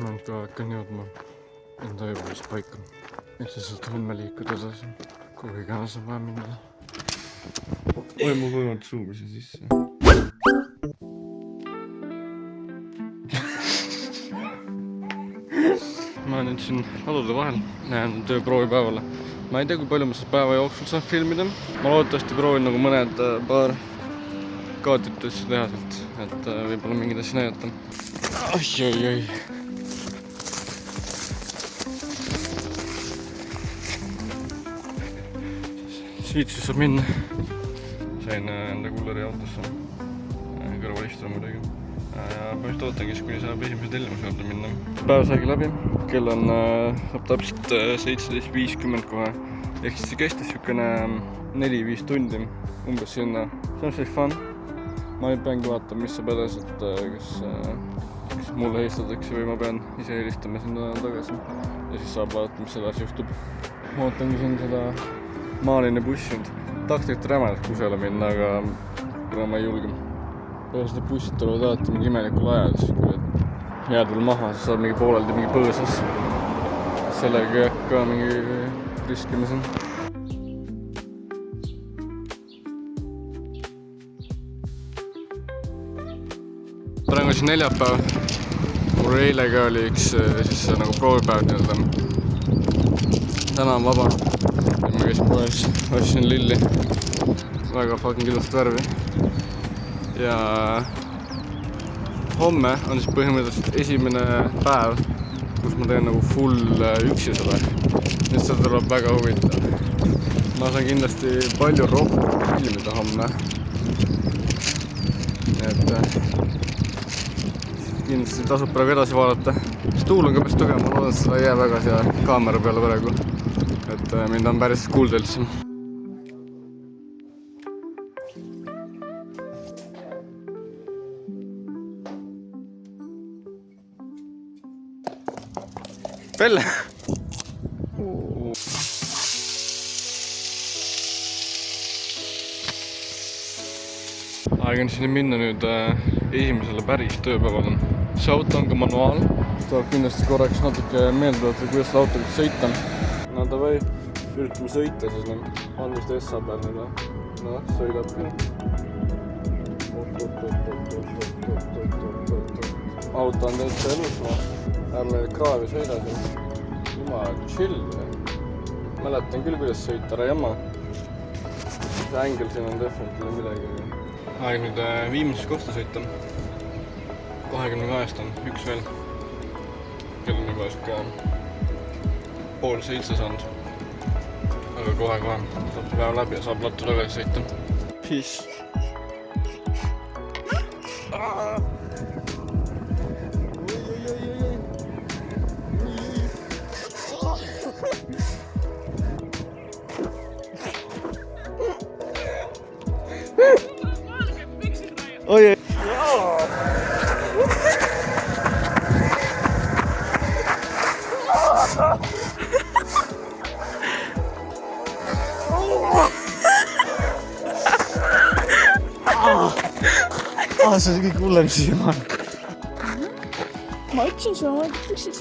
ma nüüd ka hakkan jõudma enda ööbimispaika. Et sa saad homme liikuda edasi, kuhu iganes on vaja minna. Oi, mul võivad suumise sisse. Ma nüüd siin ladude vahel näen tööproovipäevale. Ma ei tea, kui palju ma seda päeva jooksul saan filmida. Ma loodetavasti proovin nagu mõned paar kaadrit asju teha sealt, et võib-olla mingid asju näidata. Oi. Sviitsis saab minna. Sain enda kulleri autosse. Kõrval istuda muidugi. Ma just ootangi, kuni saab esimese tellimuse juurde minna. Päev saigi läbi. Kell on saab täpselt 17.50 kohe. Ehk siis see kestis niisugune 4-5 tundi umbes sinna. See on siis fun. Ma nüüd peangi vaatama, mis saab edasi, et kas mulle helistatakse või ma pean ise helistama sinna tagasi. Ja siis saab vaadata, mis edasi juhtub. Ma ootangi siin seda maaline bussi nüüd. Tahaks tegelikult rämedalt kusele minna, aga kuna ma ei julge. Peale seda bussit tulevad alati mingi imelikul ajal, siis kui jääd veel maha, siis saad mingi pooleldi mingi põõsas. Sellega jääb ka mingi riskima siin. Praegu on siis neljapäev. Mul eile ka oli üks siis nagu proovipäev nii-öelda. Täna on vaba. Ja ma käisin poes, ostsin lilli. Väga fucking ilusat värvi. Ja homme on siis põhimõtteliselt esimene päev, kus ma teen nagu full üksi seda. Nüüd seda tuleb väga huvitav. Ma saan kindlasti palju rohkem filmida homme. Et kindlasti tasub praegu edasi vaadata. See tuul on ka päris tugev, ma loodan, et seda ei jää väga siia kaamera peale praegu. Et mind on päris kuulda üldse. Pelle! Aeg on sinna minna nüüd esimesele päris tööpäevale. See auto on ka manuaal. Tuleb kindlasti korraks natuke meelde võtta, kuidas seda autoga sõita. No davai, üritame sõita siis. On vist SA peal nüüd. No, sõidab küll. Auto on täitsa elus. Ärle kraavi sõida siin. Jumal, chill. Mäletan küll, kuidas sõita, ära jamma. See ängel siin on definitivalt midagi. Aeg nüüd viimases kohta sõita. 22 on üks veel. Kell on juba siuke 6:30 saanud. Aga kohe saab see päev läbi ja saab lattu tagasi sõita. Peace. Oi ei. See on kõik hullem siiamaani. Ma ütlesin sulle, ma püksid.